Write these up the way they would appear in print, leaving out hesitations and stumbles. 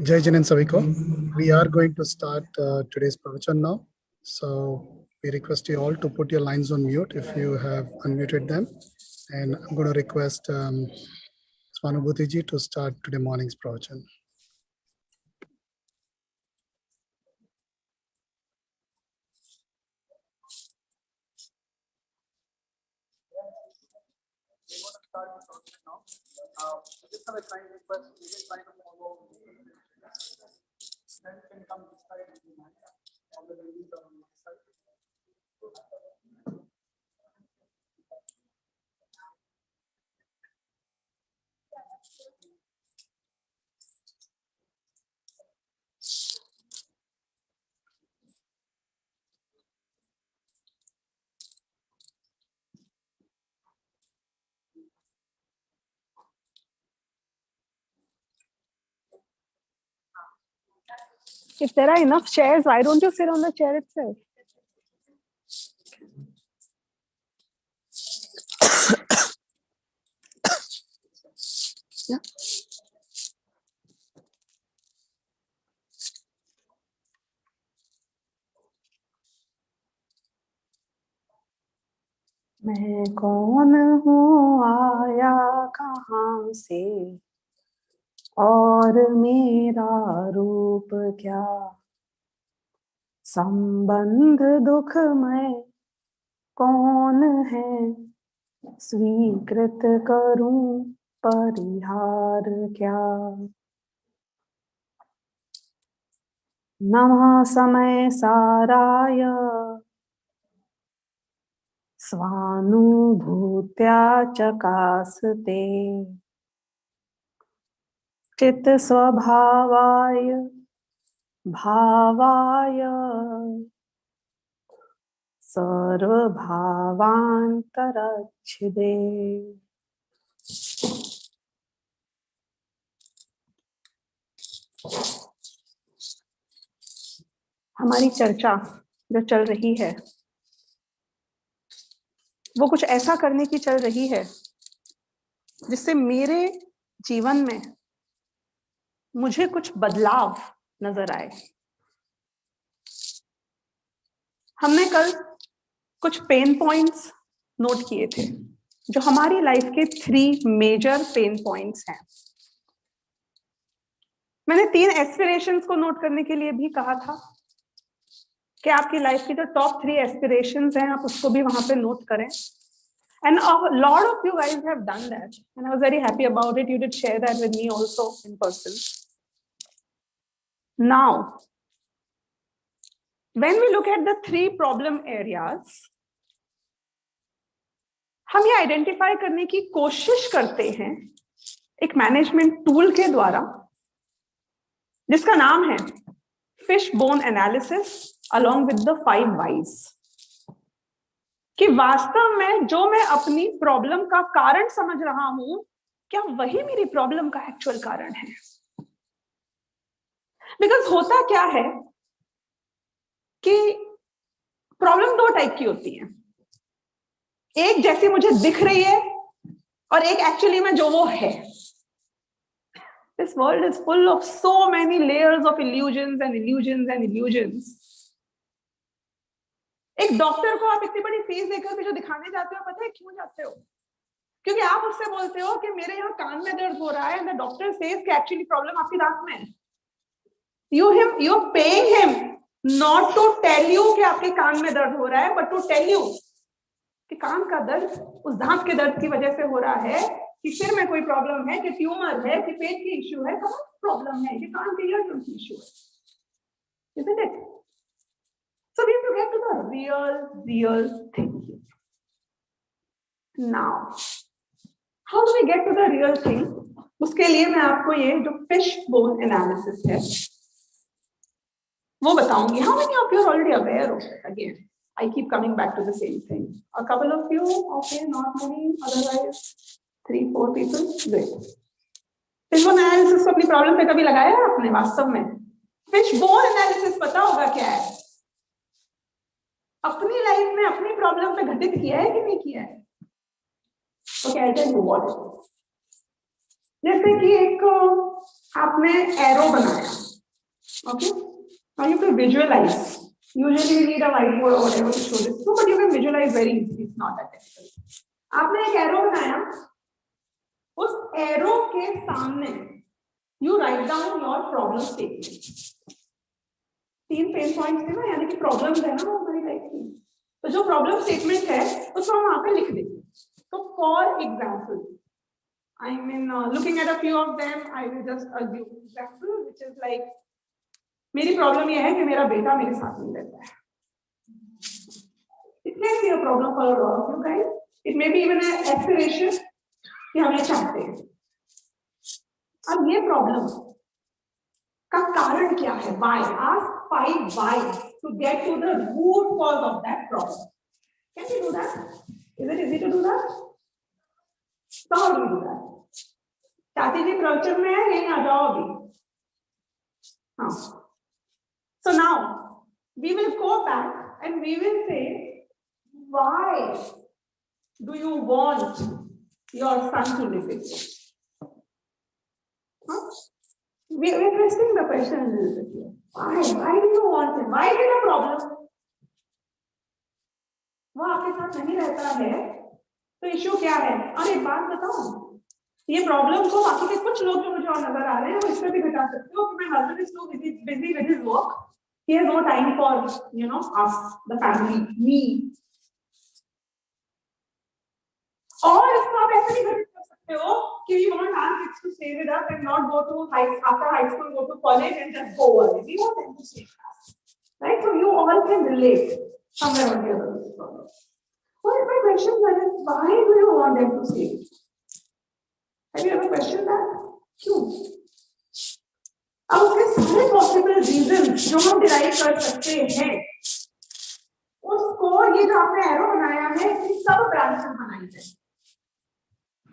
Jai Janan Saviko. We are going to start today's pravachan now. So we request you all to put your lines on mute if you have unmuted them. And I'm going to request Swanubhuti ji to start today morning's pravachan. Just have a kind request. We will try to follow. Then can come this side. All the ladies are on this side. If there are enough chairs, why don't you sit on the chair itself? Yeah. मैं कौन हूँ, आया कहाँ से, और मेरा रूप क्या, संबंध दुखमय कौन है, स्वीकृत करूं परिहार क्या। नमः समय साराय स्वानुभूत्या चकासते, चित्त स्वभावाय भावाय सर्वभावांतरच्छिदे। हमारी चर्चा जो चल रही है वो कुछ ऐसा करने की चल रही है जिससे मेरे जीवन में मुझे कुछ बदलाव नजर आए। हमने कल कुछ पेन पॉइंट्स नोट किए थे जो हमारी लाइफ के 3 मेजर पेन पॉइंट्स हैं। मैंने 3 एस्पिरेशंस को नोट करने के लिए भी कहा था कि आपकी लाइफ की जो टॉप 3 एस्पिरेशंस हैं आप उसको भी वहां पे नोट करें। And a lot of you guys have done that, and I was very happy about it. You did share that with me also in person. Now, when we look at the 3 problem areas, हम ये identify करने की कोशिश करते हैं एक management tool के द्वारा जिसका नाम है fish bone analysis along with the 5 whys, कि वास्तव में जो मैं अपनी प्रॉब्लम का कारण समझ रहा हूं क्या वही मेरी प्रॉब्लम का एक्चुअल कारण है। बिकॉज होता क्या है कि प्रॉब्लम 2 टाइप की होती है, एक जैसी मुझे दिख रही है और एक एक्चुअली में जो वो है। This world is full of so many layers of illusions and illusions and illusions. एक डॉक्टर को आप इतनी बड़ी फीस देकर भी जो दिखाने जाते हो, पता है क्यों जाते हो? क्योंकि आप उससे बोलते हो कि मेरे यहाँ कान में दर्द हो रहा है, and the doctor says कि एक्चुअली प्रॉब्लम आपकी दांत में है। You're paying him not to tell you कि आपके कान में दर्द हो रहा है, but to tell you कि कान का दर्द उस दांत के दर्द की वजह से हो रहा है, कि सिर में कोई प्रॉब्लम है, कि ट्यूमर है, कि पेट की इश्यू है, कौन प्रॉब्लम है, कि कान के ईयर की इश्यू है, isn't it? So we have to get to the real thing. Now, how do we get to the real thing? उसके लिए मैं आपको ये जो fish bone analysis है वो बताऊंगी। How many of you are already aware of it again? I keep coming back to the same thing. A couple of you, okay, not many, otherwise 3-4 people, great. Fishbone analysis को अपनी problem पे कभी लगाया है आपने वास्तव में? Fishbone analysis पता होगा क्या है? अपनी लाइफ में अपनी प्रॉब्लम पे घटित किया है कि नहीं किया है? तो कहते हैं व्हाट इट इज। जैसे कि एक आपने एरो बनाया, okay, now you can visualize. Usually you need a whiteboard or whatever to show this, but you can visualize very easily. It's not that difficult. आपने एक एरो बनाया, उस एरो के सामने you write down your problem statement. 3 pen points थे ना, यानी कि प्रॉब्लम्स है ना वो हमारी लाइफ की, तो जो प्रॉब्लम स्टेटमेंट है उसको हम वहां पे लिख देंगे। तो for example, I mean, looking at a few of them, I will just assume example, which is like, मेरी प्रॉब्लम ये है कि मेरा बेटा मेरे साथ नहीं रहता है। It may be a problem for a lot of you guys. It may be even an aspiration कि हम ये चाहते हैं। अब ये प्रॉब्लम का कारण क्या है? Why? Ask 5 why to get to the root cause of that problem. Can you do that? Is it easy to do that? So how do you do that? चाची जी प्रवचन में है, यहीं आ जाओ अभी। हाँ। So now we will go back and we will say, why do you want your son to live with you? Huh? We are twisting the question a little bit here. Why do you want him? Why is it a problem? वो आपके साथ नहीं रहता है, तो issue क्या है? और एक बात बताओ, ये प्रॉब्लम को बाकी के कुछ लोग जो मुझे और नजर आ रहे हैं वो इससे भी घटा सकते हो कि my husband is too busy with his work. He has no time for, you know, us, the family, me. और इसको आप ऐसे भी कर सकते हो कि we want our kids to stay with us and not go to after high school, go to college and just go away. We want them to stay with us, right? So you all can relate somewhere or the other to this problem. Well, my question then is, why do you want them to stay? Have you ever questioned that? क्यों? अब उसके सारे possible reason जो हम derive कर सकते हैं, उसको ये जो आपने एरो बनाया है इन सब ब्रांचेस बनाई है।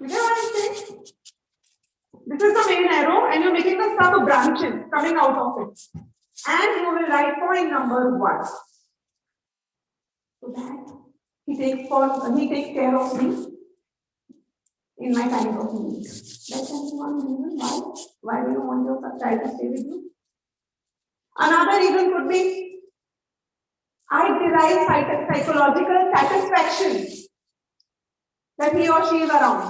You get what I'm saying? This is the main arrow and you're making the sub branches coming out of it, and you will write point number 1. So that he takes care of me in my time of need. That's one reason why do you want your child to stay with you? Another reason could be, I derive psychological satisfaction that he or she is around.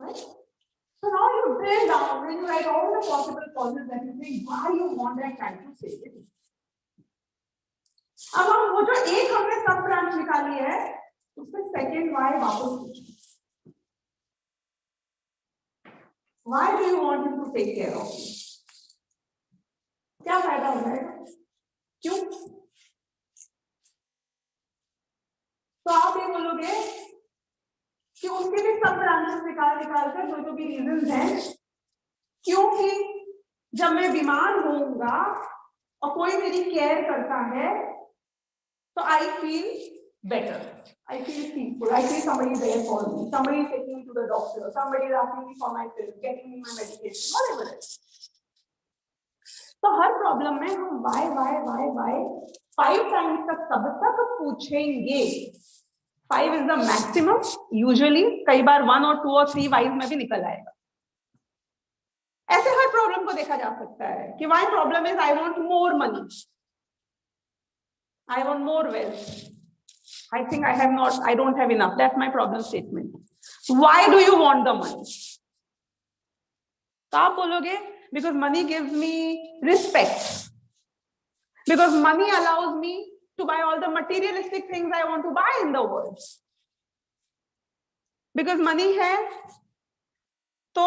Right? So now you drill down and you write all the possible causes that you think why you want that child to stay with you. अब हम वो जो एक हमने सब branch निकाली है, उसमें सेकेंड वाई वापस पूछो। Why do you want him to take care of you? क्या फायदा हो जाएगा? क्यों? तो आप ये बोलोगे कि उनके भी सब ब्रांचेस निकाल कर जो भी रीजंस हैं, क्योंकि जब मैं बीमार होऊंगा और कोई मेरी केयर करता है तो I feel better, I feel peaceful, I feel somebody is there for me, somebody is taking me to the doctor, somebody is asking me for my pills, getting me my medication, whatever it is. तो हर problem में हम why 5 times तक सब तक पूछेंगे। 5 is the maximum. Usually कई बार 1 और 2 और 3 वाइज में भी निकल आएगा। ऐसे हर प्रॉब्लम को देखा जा सकता है कि why problem is I want more money, I want more wealth, I think I don't have enough. That's my problem statement. Why do you want the money? तो आप बोलोगे because money gives me respect, because money allows me to buy all the materialistic things I want to buy in the world, because money है तो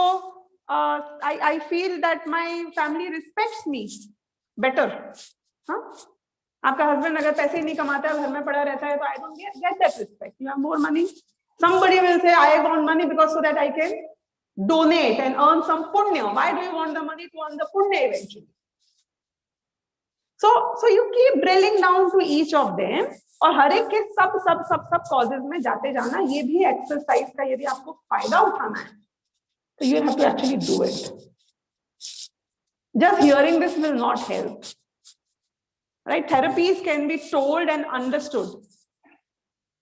I feel that my family respects me better. हाँ? आपका husband अगर पैसे नहीं कमाता है, घर में पड़ा रहता है, तो I don't get that respect. You have more money. Somebody will say, I want money because so that I can donate and earn some punya. Why do you want the money? To earn the punya eventually. So you keep drilling down to each of them, और हर एक के सब causes में जाते जाना. ये भी exercise का यदि आपको फायदा उठाना है, तो you have to actually do it. Just hearing this will not help. Right? Therapies can be told and understood.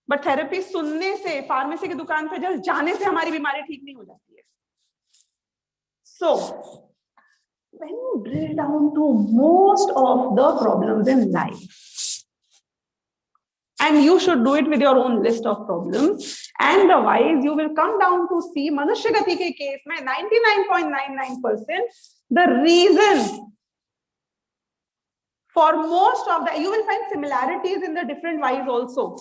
But therapy सुनने से, फार्मेसी की दुकान पे जस्ट जाने से हमारी बीमारी ठीक नहीं हो जाती है. So, when you drill down to most of the problems in life, and you should do it with your own list of problems, and otherwise you will come down to see मनुष्य गति के case में 99.99% the reason for most of the, you will find similarities in the different whys also.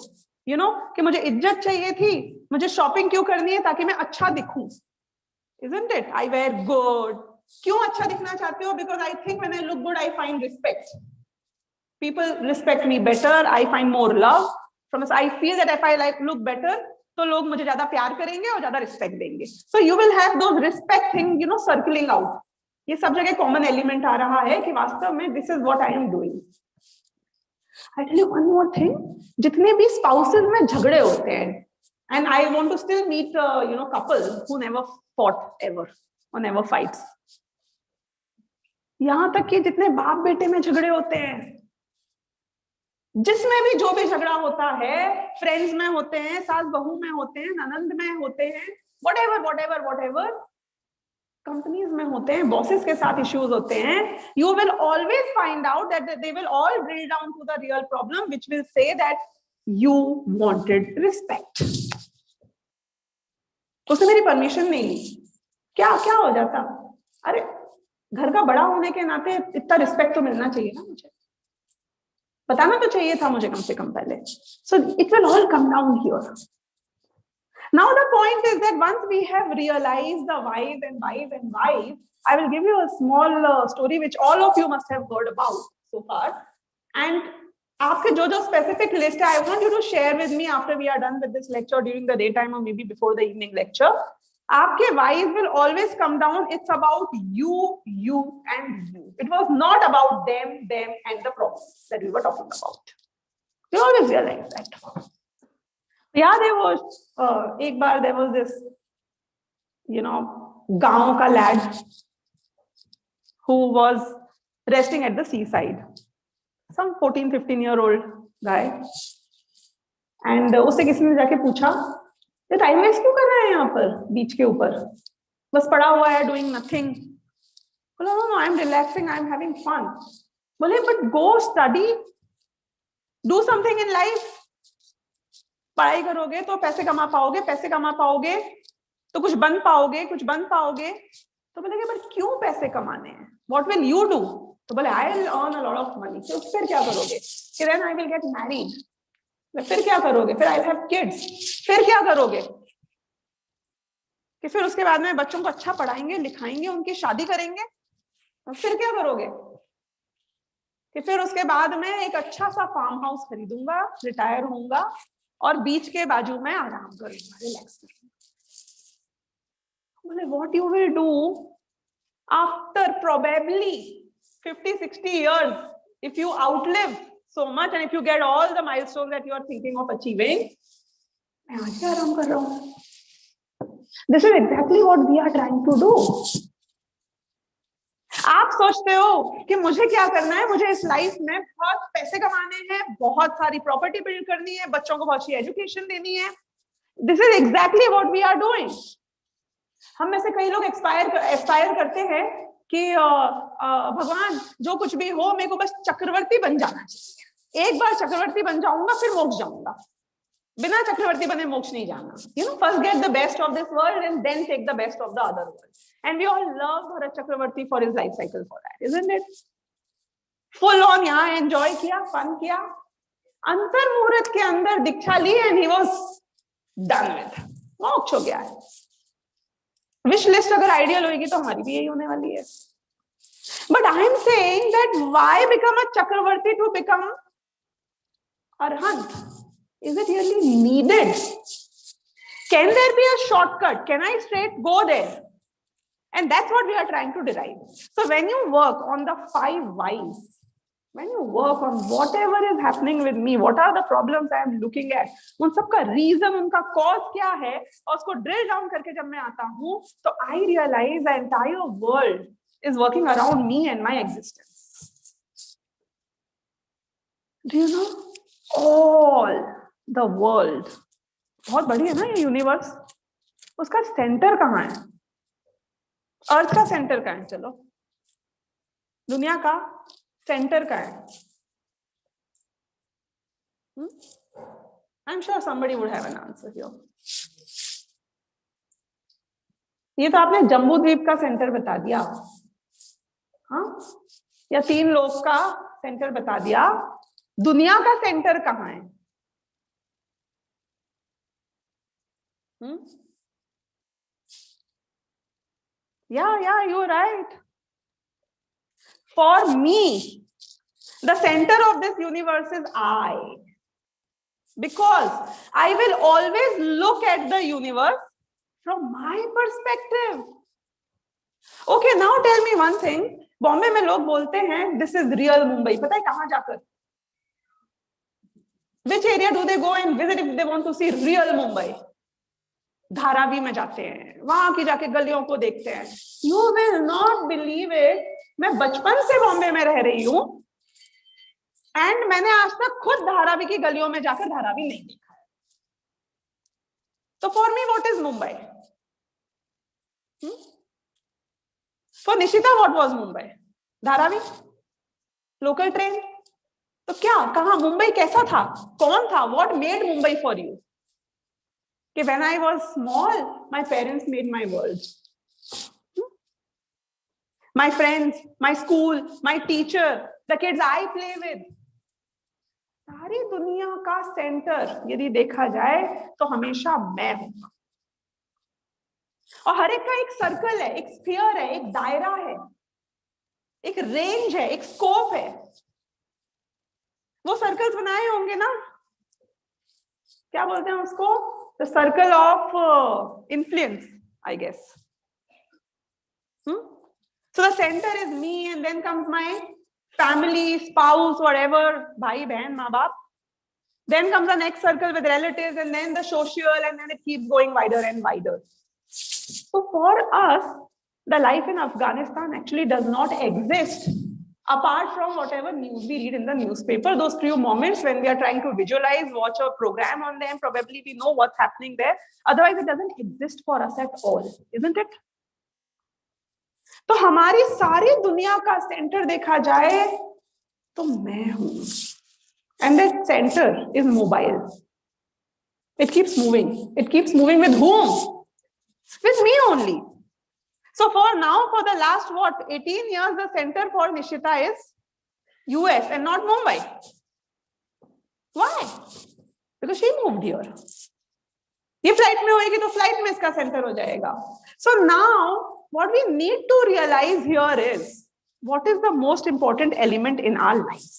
You know कि मुझे इज्जत चाहिए थी, मुझे शॉपिंग क्यों करनी है ताकि मैं अच्छा दिखूं, isn't it? I wear good. क्यों अच्छा दिखना चाहते हो? Because I think when I look good, I find respect. People respect me better. I find more love. From us, I feel that if I look better, तो लोग मुझे ज्यादा प्यार करेंगे और ज्यादा रिस्पेक्ट देंगे. So you will have those respect thing, you know, circling out. ये सब जगह कॉमन एलिमेंट आ रहा है कि वास्तव में this is what I am doing. I tell you one more thing. जितने भी spouses में झगड़े होते हैं, and I want to still meet you know, couple who never fought ever or never fights. यहाँ तक कि जितने बाप बेटे में झगड़े होते हैं, जिसमें भी जो भी झगड़ा होता है, फ्रेंड्स में होते हैं, सास बहू में होते हैं, ननंद में होते हैं, whatever, कंपनीज में होते हैं, बॉसेस के साथ इश्यूज होते हैं, you will always find out that they will all drill down to the real problem, which will say that you wanted respect. उसने मेरी परमिशन नहीं ली, क्या हो जाता? अरे घर का बड़ा होने के नाते इतना रिस्पेक्ट तो मिलना चाहिए ना, मुझे बताना तो चाहिए था मुझे कम से कम पहले. So it will all come down here. Now the point is that once we have realized the whys and whys, I will give you a small story which all of you must have heard about so far. And आपके जो specific list है, I want you to share with me after we are done with this lecture during the daytime or maybe before the evening lecture. आपके whys will always come down. It's about you, and you. It was not about them, and the problems that we were talking about. We always realize that. Yeah, there was एक बार there was this, you know, गांव का lad who was resting at the seaside. Some 14-15-year-old guy. And उससे किसी ने जाके पूछा, ये time waste क्यों कर रहा है यहाँ पर बीच के ऊपर, बस पड़ा हुआ है, doing nothing. बोला no, I'm relaxing, I'm having fun. बोले but go study, do something in life. पढ़ाई करोगे तो पैसे कमा पाओगे तो कुछ बन पाओगे. तो बोले पर क्यों पैसे कमाने हैं? What will you do? तो बोले I'll earn a lot of money. तो फिर क्या करोगे? कि then I will get married. फिर क्या करोगे? फिर I'll have kids. फिर क्या करोगे? कि फिर उसके बाद में बच्चों को अच्छा पढ़ाएंगे, लिखाएंगे, उनकी शादी करेंगे. तो फिर क्या करोगे? कि फिर उसके बाद में एक अच्छा सा फार्म हाउस खरीदूंगा, रिटायर होऊंगा और बीच के बाजू में आराम करूंगा, रिलैक्स करूंगा. बोले what you will do after probably 50-60 years, if you outlive so much and if you get all the milestones that you are thinking of achieving, मैं आज आराम कर रहा हूँ. This is exactly what we are trying to do. आप सोचते हो कि मुझे क्या करना है, मुझे इस लाइफ में बहुत पैसे कमाने हैं, बहुत सारी प्रॉपर्टी बिल्ड करनी है, बच्चों को बहुत अच्छी एजुकेशन देनी है. This is exactly what we are doing. हम में से कई लोग एस्पायर करते हैं कि भगवान जो कुछ भी हो मेरे को बस चक्रवर्ती बन जाना चाहिए. एक बार चक्रवर्ती बन जाऊंगा फिर मोक्ष जाऊंगा. बिना चक्रवर्ती बने मोक्ष नहीं जाना. You know, first get the best of this world and then take the best of the other world. And we all love Bharat Chakravarti for his life cycle for that, isn't it? Full on यहाँ enjoy किया, fun किया. अंतर मुहूर्त के अंदर दीक्षा ली and he was done with. मोक्ष हो गया है. विश लिस्ट अगर आइडियल होगी तो हमारी भी यही होने वाली है. But I am saying that why become a Chakravarti to become Arhat? Is it really needed? Can there be a shortcut? Can I straight go there? And that's what we are trying to derive. So when you work on the 5 whys, When you work on whatever is happening with me, what are the problems I am looking at, उन सबका reason, उनका cause क्या है, और उसको drill down करके जब मैं आता हूँ, तो I realize the entire world is working around me and my existence. Do you know? All the world, बहुत बड़ी है ना ये यूनिवर्स, उसका सेंटर कहाँ है? अर्थ का सेंटर कहाँ है? चलो, दुनिया का सेंटर का है? I'm sure somebody would have an answer here. ये तो आपने जम्बू द्वीप का सेंटर बता दिया, हाँ, या 3 लोग का सेंटर बता दिया. दुनिया का सेंटर कहाँ है? Yeah, you're right. For me, the center of this universe is I. Because I will always look at the universe from my perspective. Okay, now tell me one thing. Bombay में लोग बोलते हैं this is real Mumbai. पता है कहाँ जाकर? Which area do they go and visit if they want to see real Mumbai? Dharavi में जाते हैं, वहां की जाके गलियों को देखते हैं. You will not believe it. मैं बचपन से बॉम्बे में रह रही हूँ एंड मैंने आज तक खुद धारावी की गलियों में जाकर धारावी नहीं देखा है. तो for me what is Mumbai? For Nishita what was Mumbai? Dharavi, local train. तो क्या, कहा मुंबई कैसा था, कौन था, what made Mumbai for you? कि when I was small my parents made my world. My friends, my school, my teacher, the kids I play with. सारी दुनिया का सेंटर यदि देखा जाए तो हमेशा मैं हूं. और हर एक का एक सर्कल है, एक स्फीयर है, एक दायरा है, एक रेंज है, एक स्कोप है. वो सर्कल्स बनाए होंगे ना, क्या बोलते हैं उसको? The circle of influence, I guess. So the center is me and then comes my family, spouse, whatever, bhai, behan, maa baap. Then comes the next circle with relatives and then the social, and then it keeps going wider and wider. So for us, the life in Afghanistan actually does not exist apart from whatever news we read in the newspaper. Those few moments when we are trying to visualize, watch a program on them, probably we know what's happening there. Otherwise, it doesn't exist for us at all, isn't it? तो हमारी सारी दुनिया का centre देखा जाए तो मैं हूं. And that center is mobile. It keeps moving. It keeps moving with whom? With me only. So for now, for the last 18 years, the center for Nishita is US and not Mumbai. Why? Because she moved here. ये flight में होएगी तो flight में इसका centre हो जाएगा. So now what we need to realize here is what is the most important element in our lives.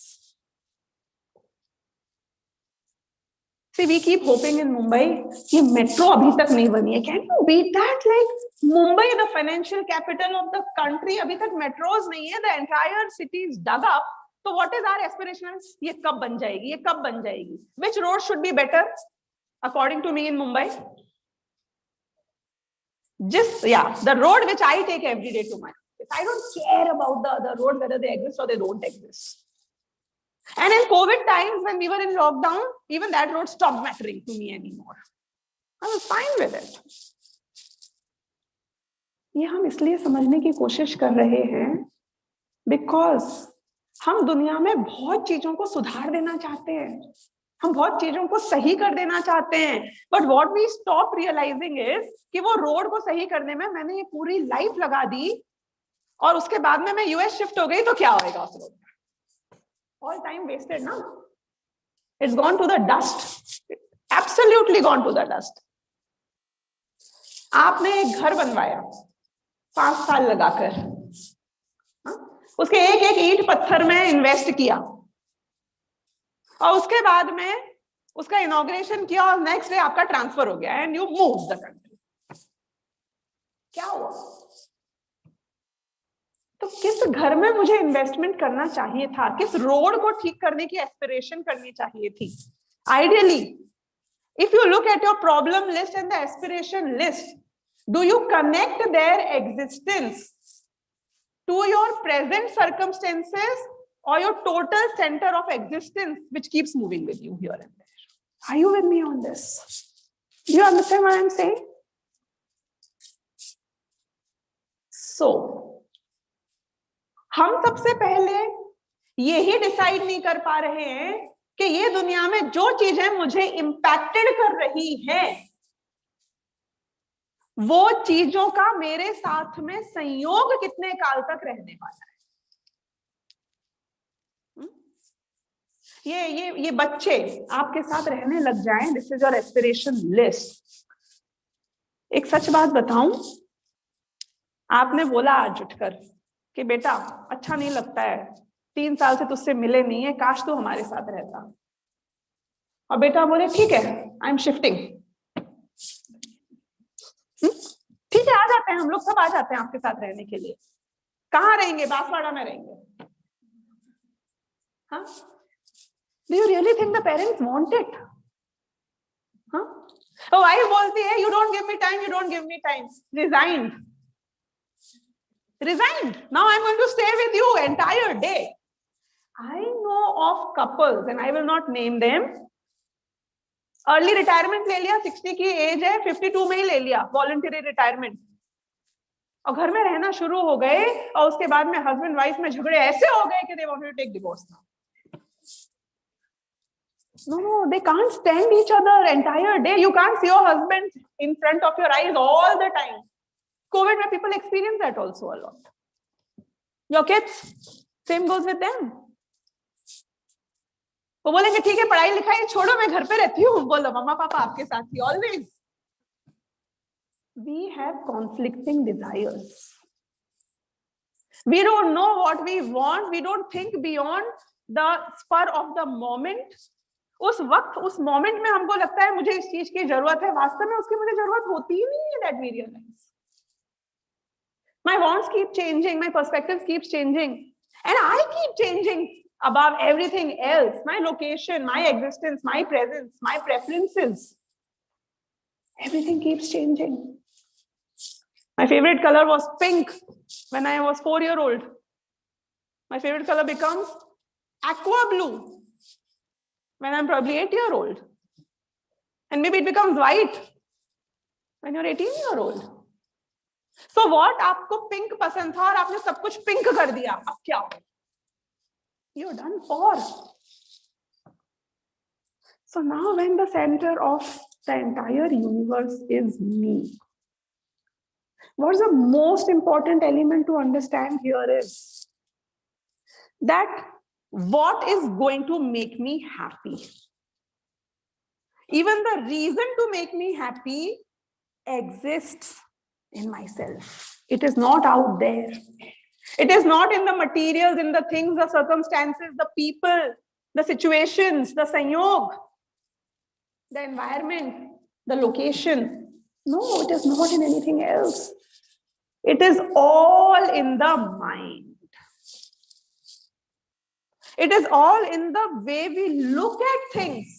See, we keep hoping in Mumbai कि metro अभी तक नहीं बनी है. Can you beat that? Like Mumbai, the financial capital of the country, अभी तक metros नहीं है. The entire city is dug up. So what is our aspiration? ये कब बन जाएगी? ये कब बन जाएगी? Which road should be better, according to me, in Mumbai? Just, yeah, the road which I take every day to my office. I don't care about the other road, whether they exist or they don't exist. And in COVID times, when we were in lockdown, even that road stopped mattering to me anymore. I was fine with it. ये हम इसलिए समझने की कोशिश कर रहे हैं because हम दुनिया में बहुत चीजों को सुधार देना चाहते हैं, हम बहुत चीजों को सही कर देना चाहते हैं. But what we stop realising is कि वो रोड को सही करने में मैंने ये पूरी लाइफ लगा दी और उसके बाद में मैं यूएस शिफ्ट हो गई तो क्या होएगा उस रोड? ऑल टाइम वेस्टेड ना. It's gone to the dust, absolutely gone to the dust. आपने एक घर बनवाया 5 साल लगाकर, उसके एक एक ईंट पत्थर में इन्वेस्ट किया और उसके बाद में उसका इनॉग्रेशन किया और नेक्स्ट डे आपका ट्रांसफर हो गया and you move the country. क्या हुआ? तो किस घर में मुझे इन्वेस्टमेंट करना चाहिए था, किस रोड को ठीक करने की एस्पिरेशन करनी चाहिए थी? Ideally if you look at your problem list and the aspiration list, do you connect their existence to your present circumstances or your total center of existence which keeps moving with you here and there? Are you with me on this? Do you understand what I'm saying? So हम सबसे पहले यही decide नहीं कर पा रहे हैं कि ये दुनिया में जो चीजें मुझे इंपैक्टेड कर रही हैं वो चीजों का मेरे साथ में संयोग कितने काल तक रहने वाला है। ये बच्चे आपके साथ रहने लग जाएं, this is your aspiration list. एक सच बात बताऊं, आपने बोला आज उठकर कि बेटा अच्छा नहीं लगता है, 3 साल से तुझसे मिले नहीं है, काश तू हमारे साथ रहता। और बेटा बोले ठीक है, आई एम शिफ्टिंग। ठीक है, आ जाते हैं, हम लोग सब आ जाते हैं आपके साथ रहने के लिए। कहाँ रहेंगे? बांसवाड़ा में रहेंगे। हाँ, do you really think the parents want it? हाँ? तो wife बोलती है, you don't give me time, you don't give me time. Resigned. Now I'm going to stay with you entire day. I know of couples and I will not name them. Early retirement ले लिया, 60 की as है, 52 में ही ले लिया voluntary retirement, और घर में रहना शुरू हो गए, और उसके बाद में हस्बैंड वाइफ में झगड़े ऐसे हो गए कि they wanted to take divorce now. No, they can't stand each other entire day. You can't see your husband in front of your eyes all the time. COVID where people experience that also a lot. Your kids, same goes with them. वो बोलेंगे ठीक है पढ़ाई लिखाई छोड़ो, मैं घर पे रहती हूँ। बोलो मम्मा पापा आपके साथ ही always. We have conflicting desires. We don't know what we want. We don't think beyond the spur of the moment. उस वक्त उस मोमेंट में हमको लगता है मुझे इस चीज की जरूरत है, वास्तव में उसकी मुझे जरूरत होती ही नहीं है। That we realise my wants keep changing, my perspectives keeps changing, and I keep changing above everything else. My location, my existence, my presence, my preferences, everything keeps changing. My favorite color was pink when I was 4-year-old. My favorite color becomes aqua blue when I'm probably 8-year-old. And maybe it becomes white when you're 18-year-old. So what? आपको pink पसंद था और आपने सब कुछ pink कर दिया, अब क्या हो? You're done for. So now when the center of the entire universe is me, what's the most important element to understand here is that what is going to make me happy? Even the reason to make me happy exists in myself. It is not out there. It is not in the materials, in the things, the circumstances, the people, the situations, the sanyog, the environment, the location. No, it is not in anything else. It is all in the mind. It is all in the way we look at things.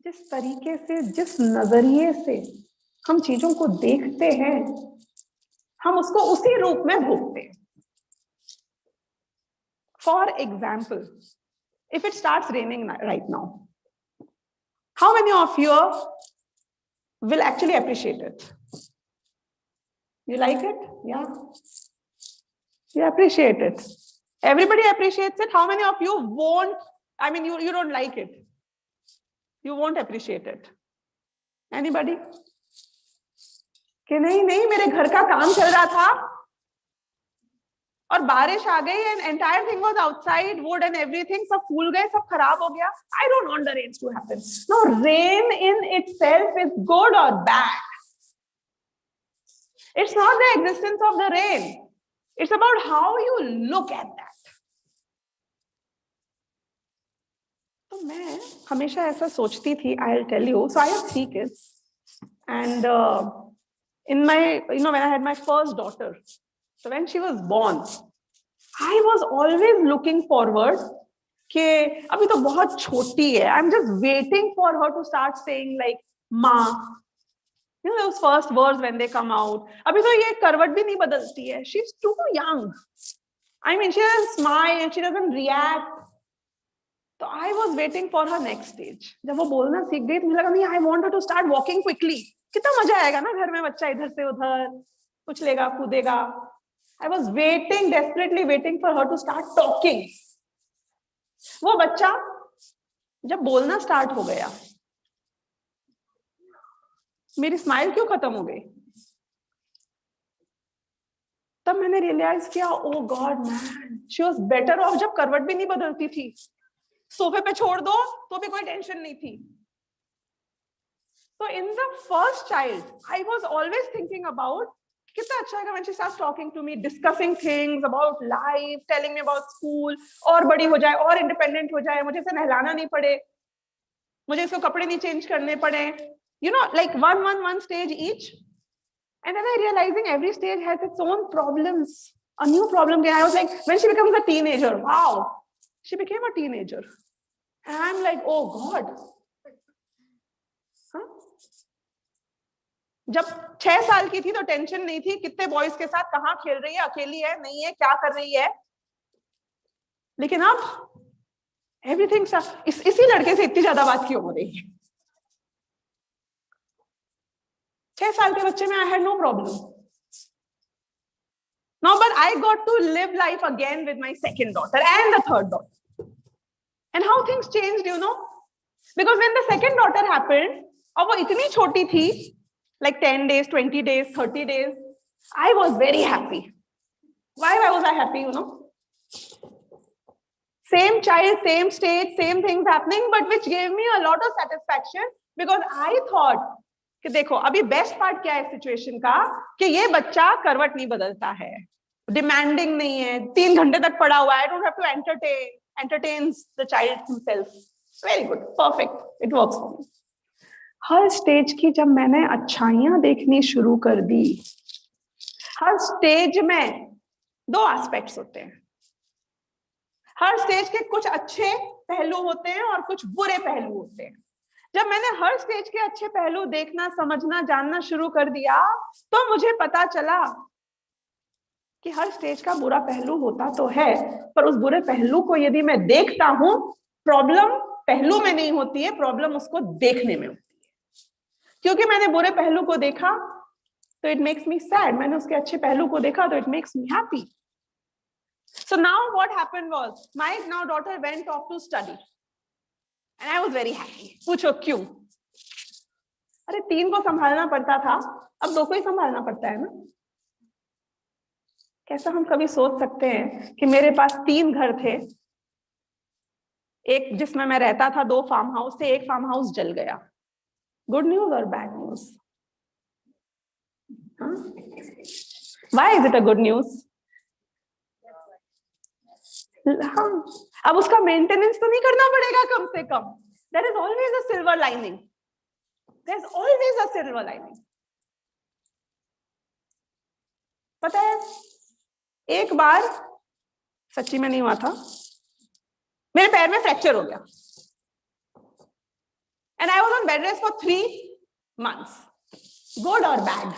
जिस तरीके से, जिस नजरिए से हम चीजों को देखते हैं, हम उसको उसी रूप में भोगते हैं। For example, if it starts raining right now, how many of you will actually appreciate it? You like it? Yeah. You appreciate it. Everybody appreciates it. How many of you won't? I mean, you don't like it. You won't appreciate it. Anybody? कि नहीं मेरे घर का काम चल रहा था और बारिश आ गई and entire thing was outside, wood and everything, सब फूल गए, सब खराब हो गया. I don't want the rains to happen. No, rain in itself is good or bad. It's not the existence of the rain. It's about how you look at that. तो मैं हमेशा ऐसा सोचती थी, I'll tell you. So I have 3 kids, and in my, when I had my first daughter, So when she was born, I was always looking forward कि अभी तो बहुत छोटी है. I'm just waiting for her to start saying like माँ. You know those first words when they come out. अभी तो ये करवट भी नहीं बदलती है. She's too young. I mean, she doesn't smile and she doesn't react. So I was waiting for her next stage. जब वो बोलना सीख गई तो मुझे लगा नहीं, I want her to start walking quickly. कितना मजा आएगा ना घर में बच्चा इधर से उधर उछलेगा कूदेगा. I was waiting, desperately waiting for her to start talking. वो बच्चा जब बोलना स्टार्ट हो गया, मेरी स्माइल क्यों खत्म हो गई? तब मैंने रियलाइज किया, oh God man, she was better off जब करवट भी नहीं बदलती थी. सोफे पे छोड़ दो तो भी कोई टेंशन नहीं थी. So in the first child, I was always thinking about कितना अच्छा है when she starts talking to me, discussing things about life, telling me about school, और बड़ी हो जाए और independent हो जाए, मुझे इसे नहलाना नहीं पड़े, मुझे इसको कपड़े नहीं चेंज करने पड़े, you know, like one stage each. And then I realizing every stage has its own problems, a new problem. I was like, when she becomes a teenager, wow, she became a teenager, and I'm like, oh God. जब 6 साल की थी तो tension नहीं थी कितने boys के साथ कहां खेल रही है, अकेली है नहीं है, क्या कर रही है. लेकिन अब एवरीथिंग इसी लड़के से इतनी ज्यादा बात क्यों हो रही है? 6 साल के बच्चे में I had no problem. Now but I got to live life again with my second daughter and the third daughter. And how things changed, you know? Because when the second daughter happened, और वो इतनी छोटी थी, like 10 days, 20 days, 30 days, I was very happy. Why was I happy, you know? Same child, same stage, same things happening, but which gave me a lot of satisfaction because I thought कि देखो अभी best part क्या है situation का कि ये बच्चा करवट नहीं बदलता है, डिमांडिंग नहीं है, 3 घंटे तक पड़ा हुआ है, I don't have to entertains the child himself. Very good, perfect, it works for me. Her stage की जब मैंने अच्छाइयां देखनी शुरू कर दी, हर स्टेज में 2 एस्पेक्ट्स होते हैं. हर स्टेज के कुछ अच्छे पहलू होते हैं और कुछ बुरे पहलू होते हैं. जब मैंने हर स्टेज के अच्छे पहलू देखना, समझना, जानना शुरू कर दिया तो मुझे पता चला कि हर स्टेज का बुरा पहलू होता तो है, पर उस बुरे पहलू को यदि मैं देखता हूं, प्रॉब्लम पहलू में नहीं होती है, प्रॉब्लम उसको देखने में होती है. क्योंकि मैंने बुरे पहलू को देखा तो इट मेक्स मी सैड, मैंने उसके अच्छे पहलू को देखा तो it makes me happy. So now what happened was my now daughter went off to study and I was very happy. पूछो क्यों? अरे 3 को संभालना पड़ता था, अब 2 को ही संभालना पड़ता है ना. कैसा हम कभी सोच सकते हैं कि मेरे पास 3 घर थे, एक जिसमें मैं रहता था, 2 फार्म हाउस थे, एक फार्म हाउस जल गया. गुड न्यूज और bad news? Why is it a good news? हाँ, अब उसका मेंटेनेंस तो नहीं करना पड़ेगा कम से कम. There is always a silver lining. There's always a silver lining. पता है, एक बार सच्ची में नहीं हुआ था, मेरे पैर में फ्रैक्चर हो गया. And I was on bed rest for 3 months. Good or bad?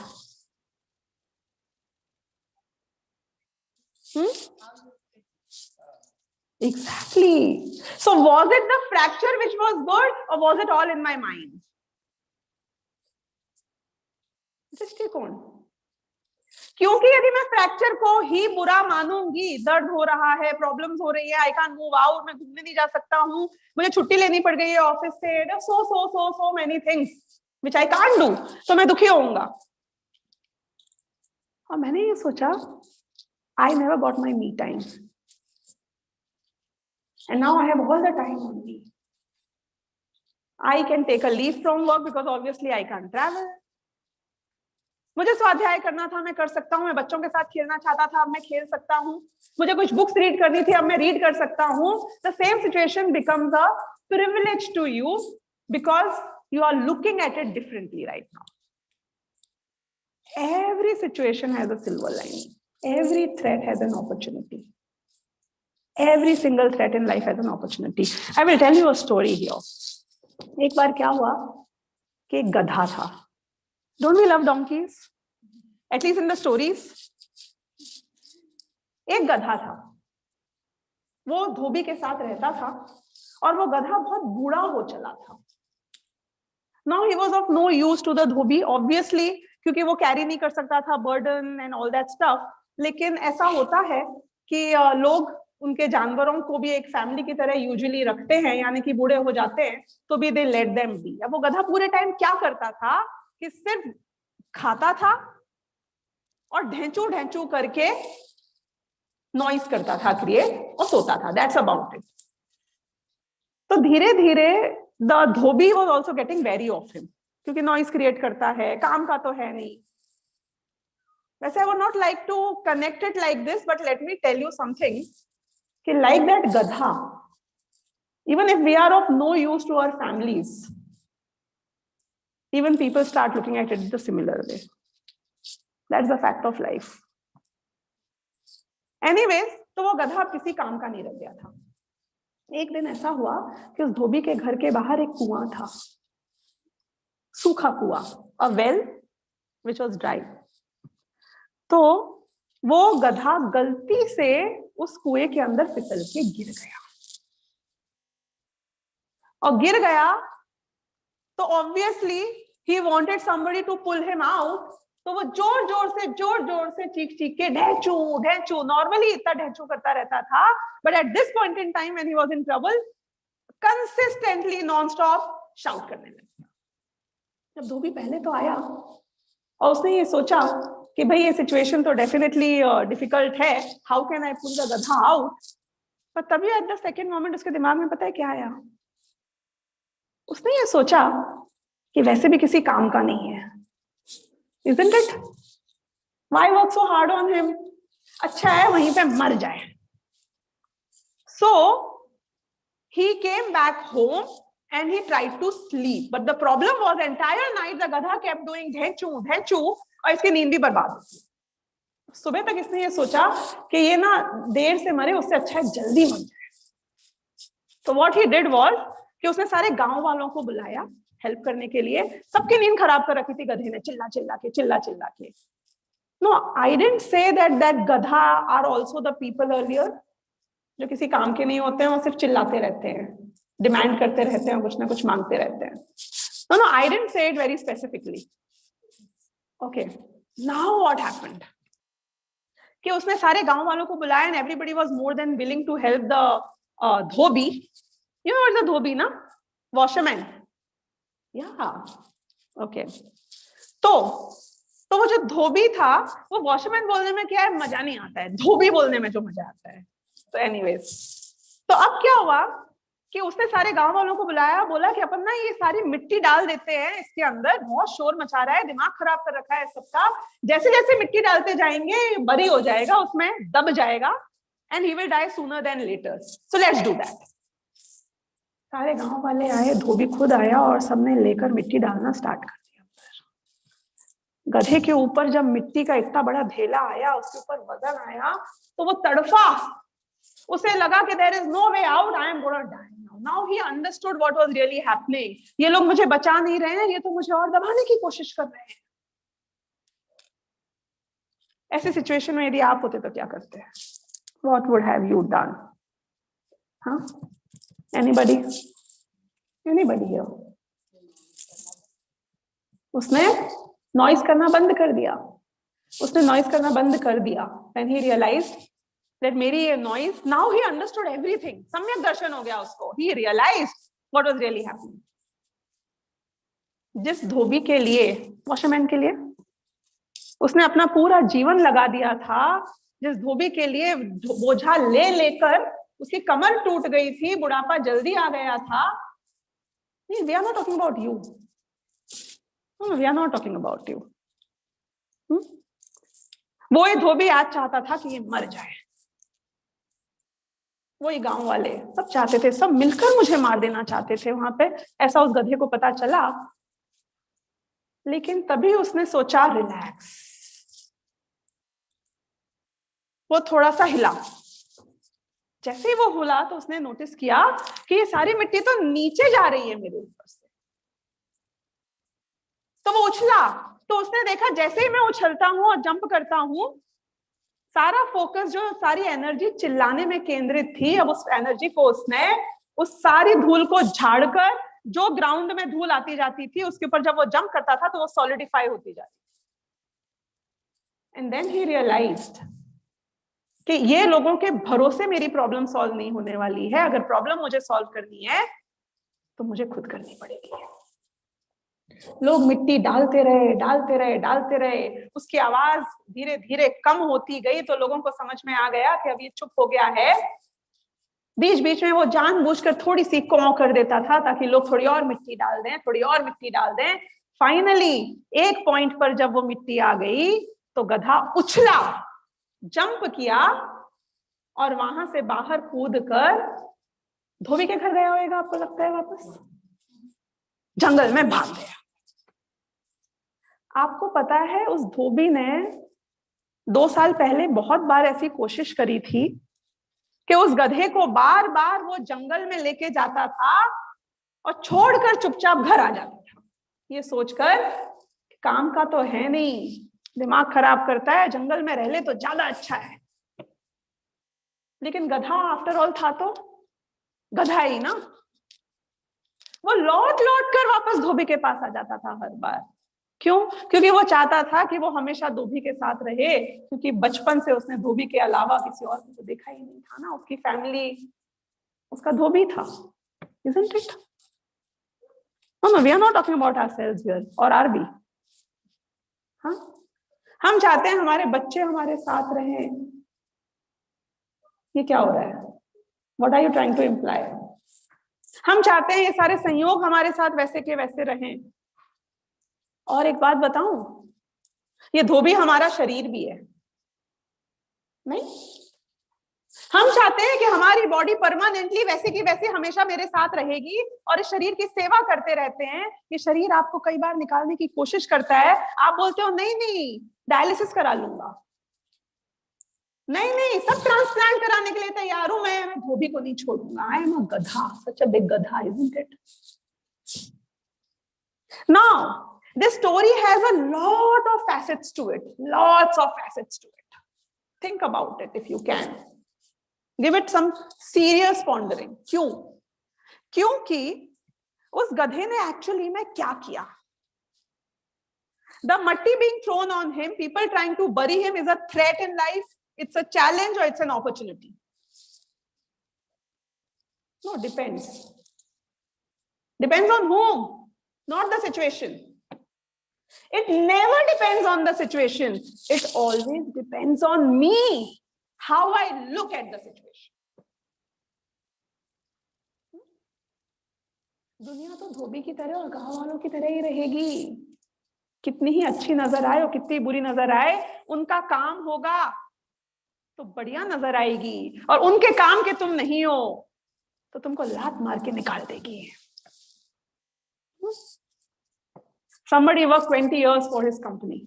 Exactly. So was it the fracture which was good or was it all in my mind? दृष्टिकोण. क्योंकि यदि मैं फ्रैक्चर को ही बुरा मानूंगी, दर्द हो रहा है, प्रॉब्लम्स हो रही है, आई कांट मूव आउट, मैं घूमने नहीं जा सकता हूँ, मुझे छुट्टी लेनी पड़ गई है ऑफिस से, so many things which I can't do, तो मैं दुखी होऊंगा. और मैंने ये सोचा, I never got my me time. And now I have all the time on me. I can take a leave from work because obviously I can't travel. मुझे स्वाध्याय करना था, मैं कर सकता हूँ. मैं बच्चों के साथ खेलना चाहता था, अब मैं खेल सकता हूँ. मुझे कुछ बुक्स रीड करनी थी, अब मैं रीड कर सकता हूँ. The same situation becomes a privilege to you because you are looking at it differently right now. Every situation has a silver lining. Every threat has an opportunity. Every single threat in life has an opportunity. I will tell you a story here. एक बार क्या हुआ कि एक गधा था. Don't we love donkeys? At least in the stories. एक गधा था. वो धोबी के साथ रहता था और वो गधा बहुत बूढ़ा हो चला था. Now he was of no use to the Dhobi, obviously, क्योंकि वो कैरी नहीं कर सकता था burden and all that stuff. लेकिन ऐसा होता है कि लोग उनके जानवरों को भी एक फैमिली की तरह यूजुअली रखते हैं, यानी कि बूढ़े हो जाते हैं तो भी दे लेट देम बी. अब वो गधा पूरे टाइम क्या करता था कि सिर्फ खाता था और ढेंचू ढेंचू करके नॉइस करता था, क्रिएट, और सोता था. That's about it. तो धीरे धीरे the dhobi was also getting very off him, क्योंकि नॉइस क्रिएट करता है, काम का तो है नहीं. वैसे I would not like to connect it like this, but let me tell you something कि like that gadha, even if we are of no use to our families, even people start looking at it the similar way. That's the fact of life. Anyways, तो वो गधा किसी काम का नहीं रह गया था. एक दिन ऐसा हुआ कि उस धोबी के घर के बाहर एक कुआं था, सूखा कुआं, a well which was dry. तो वो गधा गलती से उस कुएं के अंदर फिसल के गिर गया. और गिर गया तो obviously he wanted somebody to pull him out. तो वो जोर जोर से चीख के ढेंचू ढेंचू, नॉर्मली इतना ढेंचू करता रहता था, but at this point in time when he was in trouble, consistently non stop shout करने लगा. जब धोबी पहले तो आया और उसने ये सोचा कि भाई ये सिचुएशन तो डेफिनेटली डिफिकल्ट है, how can I pull the gadha out. पर तभी एट द सेकेंड मोमेंट उसके दिमाग में पता है क्या आया? उसने ये सोचा कि वैसे भी किसी काम का नहीं है. Isn't it? Why work so hard on him? अच्छा है वहीं पे मर जाए. So he came back home and he tried to sleep, but the problem was entire night the gadha kept doing dhenchu dhenchu और इसकी नींद भी बर्बाद हो गई. सुबह तक इसने ये सोचा कि ये ना देर से मरे, उससे अच्छा है जल्दी मर जाए. तो what he did was कि उसने सारे गांव वालों को बुलाया हेल्प करने के लिए. सबकी नींद खराब कर रखी थी गधे ने, चिल्ला चिल्ला के. No, I didn't say that गधा or also the people earlier जो किसी काम के नहीं होते हैं, वो सिर्फ चिल्लाते रहते हैं, डिमांड करते रहते हैं, कुछ ना कुछ मांगते रहते हैं. No, I didn't say it very specifically. Okay, now what happened कि उसने सारे गांव वालों को बुलाया and everybody was more than willing to help the dhobi. You know what is the dhobi ना? वॉशरमैन. या ओके. तो वो जो धोबी था, वो वॉशरमैन बोलने में क्या है मजा नहीं आता है, धोबी बोलने में जो मजा आता है. तो एनीवेज, तो अब क्या हुआ कि उसने सारे गांव वालों को बुलाया, बोला कि अपन ना ये सारी मिट्टी डाल देते हैं इसके अंदर, बहुत शोर मचा रहा है, दिमाग खराब कर रखा है सबका. जैसे जैसे मिट्टी डालते जाएंगे बरी हो जाएगा, उसमें दब जाएगा and he will die sooner than later. So let's do that. सारे गांव वाले आए, धोबी खुद आया और सबने लेकर मिट्टी डालना स्टार्ट कर दिया. गधे के ऊपर जब मिट्टी का इतना बड़ा ढेला आया, उसके ऊपर वजन आया, तो वो तड़फा. उसे लगा कि there is no way out, I am gonna die now. Now he understood what was really happening. ये लोग मुझे बचा नहीं रहे हैं, ये तो मुझे और दबाने की कोशिश कर रहे हैं. ऐसे सिचुएशन में यदि आप होते तो क्या करते हैं? What would have you done? हाँ? Anybody here? उसने नॉइस करना बंद कर दिया. When he realized that मेरी ये noise, now he understood everything. सम्यक दर्शन हो गया उसको. He realized what was really happening. जिस धोबी के लिए, वॉशरमैन के लिए, उसने अपना पूरा जीवन लगा दिया था, जिस धोबी के लिए बोझा ले लेकर उसकी कमर टूट गई थी, बुढ़ापा जल्दी आ गया था. We are not talking about you. No, we are not talking about you. वो ये धोबी आज चाहता था कि ये मर जाए. वही गांव वाले सब चाहते थे, सब मिलकर मुझे मार देना चाहते थे वहां पे. ऐसा उस गधे को पता चला, लेकिन तभी उसने सोचा रिलैक्स. वो थोड़ा सा हिला। जैसे ही वो हिला तो उसने नोटिस किया कि ये सारी मिट्टी तो नीचे जा रही है मेरे ऊपर से। तो वो उछला, तो उसने देखा जैसे ही मैं उछलता हूं और जंप करता हूं, सारा फोकस, जो सारी एनर्जी चिल्लाने में केंद्रित थी, अब उस एनर्जी को उसने उस सारी धूल को झाड़कर, जो ग्राउंड में धूल आती जाती थी उसके ऊपर जब वो जंप करता था तो वो सॉलिडिफाई होती जाती। एंड देन ही रियलाइज्ड कि ये लोगों के भरोसे मेरी प्रॉब्लम सॉल्व नहीं होने वाली है। अगर प्रॉब्लम मुझे सॉल्व करनी है तो मुझे खुद करनी पड़ेगी। लोग मिट्टी डालते रहे, डालते रहे, डालते रहे। उसकी आवाज धीरे धीरे कम होती गई तो लोगों को समझ में आ गया कि अब ये चुप हो गया है। बीच बीच में वो जानबूझकर थोड़ी सी कौ कर देता था ताकि लोग थोड़ी और मिट्टी डाल दें, थोड़ी और मिट्टी डाल दें। फाइनली एक पॉइंट पर जब वो मिट्टी आ गई तो गधा उछला, जंप किया और वहां से बाहर कूद कर धोबी के घर गया होगा, आपको लगता है, वापस जंगल में भाग गया। आपको पता है उस धोबी ने 2 साल पहले बहुत बार ऐसी कोशिश करी थी कि उस गधे को बार बार वो जंगल में लेके जाता था और छोड़कर चुपचाप घर आ जाता था, ये सोचकर काम का तो है नहीं, दिमाग खराब करता है, जंगल में रह ले तो ज्यादा अच्छा है। लेकिन गधा आफ्टर ऑल था तो गधा ही ना। वो लौट लौट कर वापस धोबी के पास आ जाता था हर बार। क्यों? क्योंकि वो चाहता था कि वो हमेशा धोबी के साथ रहे, क्योंकि बचपन से उसने धोबी के अलावा किसी और को देखा ही नहीं था ना। उसकी फैमिली उसका धोबी था, isn't it? No, we are not talking about ourselves here, or are we? हाँ, हम चाहते हैं हमारे बच्चे हमारे साथ रहें। ये क्या हो रहा है? What are you trying to imply? हम चाहते हैं ये सारे संयोग हमारे साथ वैसे के वैसे रहें। और एक बात बताऊं, ये धोबी हमारा शरीर भी है, नहीं? हम चाहते हैं कि हमारी बॉडी परमानेंटली वैसे की वैसे हमेशा मेरे साथ रहेगी और इस शरीर की सेवा करते रहते हैं। ये शरीर आपको कई बार निकालने की कोशिश करता है, आप बोलते हो नहीं नहीं डायलिसिस करा लूंगा, नहीं नहीं सब ट्रांसप्लांट कराने के लिए तैयार हूं मैं धोबी को नहीं छोड़ूंगा। आई एम अ गधा, सच अ बिग गधा, isn't it? Now this story has a lot of facets to it, lots of facets to it. Think about it if you can. Give it some serious pondering. क्यों? क्योंकि उस गधे ने actually में क्या किया? The matti being thrown on him, people trying to bury him, is a threat in life. It's a challenge or it's an opportunity? No, depends. Depends on whom, not the situation. It never depends on the situation. It always depends on me, how I look at the situation. दुनिया तो धोबी की तरह और गांव वालों की तरह ही रहेगी। कितनी ही अच्छी नजर आए और कितनी बुरी नजर आए, उनका काम होगा तो बढ़िया नजर आएगी, और उनके काम के तुम नहीं हो तो तुमको लात मार के निकाल देगी। Somebody worked 20 years for his company.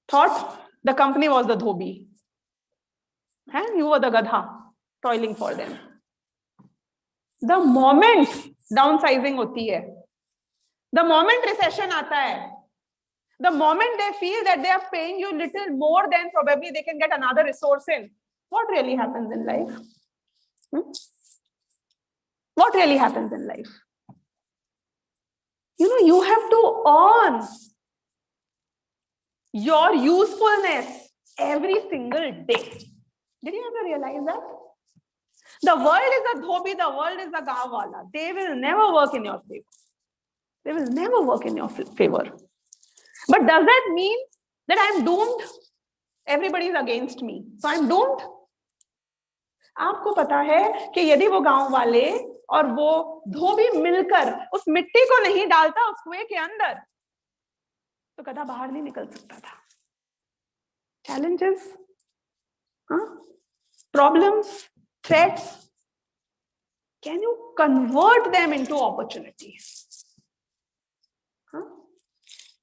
Thought the company was the dhobi. And you were the gadha, toiling for them. The moment downsizing hoti hai, the moment recession aata hai, the moment they feel that they are paying you little more than probably they can get another resource in, what really happens in life? What really happens in life? You know, you have to earn your usefulness every single day. Did you ever realize that? The world is a dhobi, the world is a gaawala. They will never work in your favor. They will never work in your favor. But does that mean that I'm doomed? Everybody is against me, so I'm doomed? आपको पता है कि यदि वो गांव वाले और वो धोबी मिलकर उस मिट्टी को नहीं डालता उस कुएं के अंदर, तो गधा बाहर नहीं निकल सकता था। Challenges, problems, threats, can you convert them into opportunities?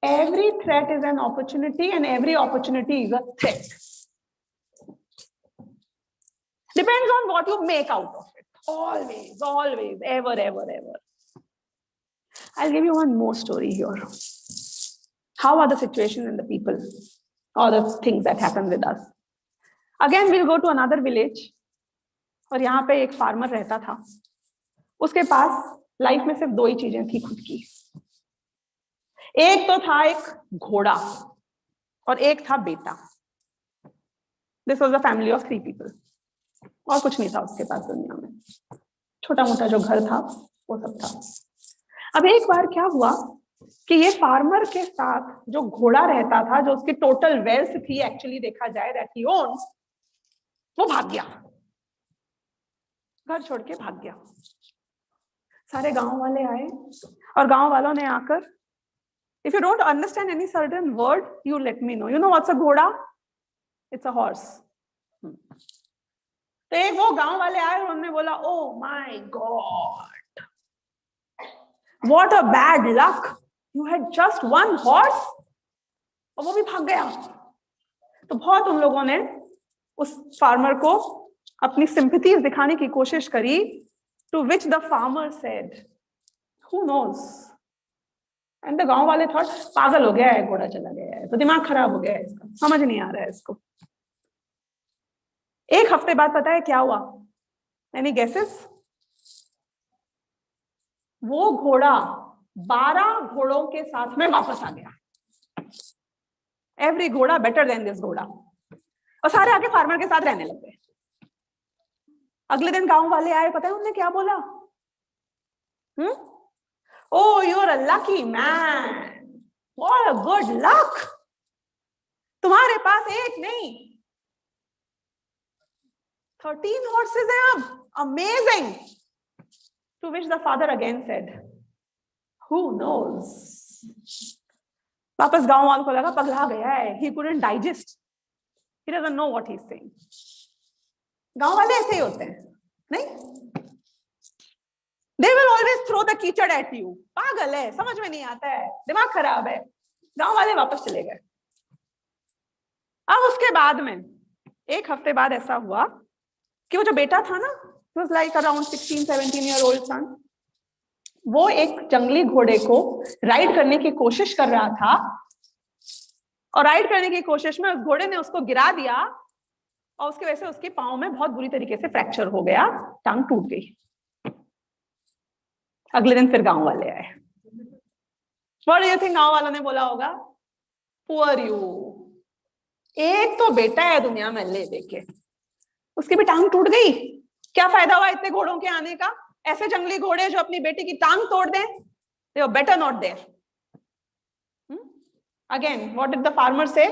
Every threat is an opportunity and every opportunity is a threat. Depends on what you make out of it. Always, always, ever, ever, ever. I'll give you one more story here. How are the situations and the people or the things that happen with us? Again, we'll go to another village. और यहाँ पे एक farmer रहता था. उसके पास life में सिर्फ 2 ही चीजें थी खुद की. एक तो था एक घोड़ा और एक था बेटा. This was a family of 3 people. और कुछ नहीं था उसके पास दुनिया में. छोटा मोटा जो घर था वो सब था. अब एक बार क्या हुआ कि ये फार्मर के साथ जो घोड़ा रहता था, जो उसकी टोटल वेल्थ थी एक्चुअली देखा जाए दैट ही ओन्स, वो भाग गया. घर छोड़ के भाग गया. सारे गांव वाले आए और गांव वालों ने आकर, if you don't understand any certain word, you let me know. You know what's a घोड़ा? It's a horse. तो एक वो गांव वाले आए और उन्होंने बोला, oh my God, what a bad luck. You had just 1 horse और वो भी भाग गया. तो बहुत उन लोगों ने उस फार्मर को अपनी सिंपैथीज दिखाने की कोशिश करी. To which the farmer said, who knows? And the गांव वाले थॉट, पागल हो गया है, घोड़ा चला गया है, तो दिमाग खराब हो गया है इसका, समझ नहीं आ रहा है इसको. एक हफ्ते बाद पता है क्या हुआ? Any guesses? वो घोड़ा 12 घोड़ों के साथ में वापस आ गया. Every घोड़ा better than this घोड़ा. और सारे आके फार्मर के साथ रहने लग गए. अगले दिन गांव वाले आए, पता है उन्होंने क्या बोला? Oh, you're a lucky man. What a good luck. तुम्हारे पास एक नहीं 13 horses हैं अब. Amazing. To which the father again said, who knows? वापस गांव वालों को लगा पगला गया है. He couldn't digest. He doesn't know what he's saying. गांव वाले ऐसे ही होते हैं, नहीं? They will always throw the कीचड़ at you. पागल है, समझ में नहीं आता है, दिमाग खराब है. गांव वाले वापस चले गए. अब उसके बाद में एक हफ्ते बाद ऐसा हुआ कि वो जो बेटा था ना, he was like around 16-17 year old son, वो एक जंगली घोड़े को राइड करने की कोशिश कर रहा था. और राइड करने की कोशिश में उस घोड़े ने उसको गिरा दिया और उसकी वजह से उसके पांव में बहुत बुरी तरीके से फ्रैक्चर हो गया, टांग टूट गई. अगले दिन फिर गांव वाले आए. What do you think गांव वालों ने बोला होगा? Poor you. एक तो बेटा है दुनिया में ले देके, उसकी भी टांग टूट गई. क्या फायदा हुआ इतने घोड़ों के आने का? ऐसे जंगली घोड़े जो अपनी बेटी की टांग तोड़ दें, they were better not there. Again, what did the farmer say?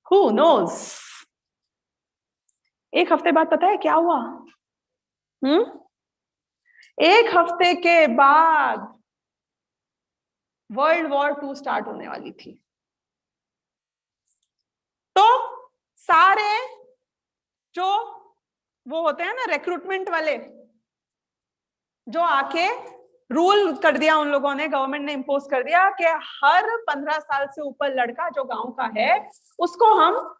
Who knows? एक हफ्ते बाद पता है क्या हुआ? एक हफ्ते के बाद वर्ल्ड वॉर 2 स्टार्ट होने वाली थी. तो सारे जो वो होते हैं ना रिक्रूटमेंट वाले, जो आके रूल कर दिया उन लोगों ने, गवर्नमेंट ने इंपोज कर दिया कि हर 15 साल से ऊपर लड़का जो गांव का है उसको हम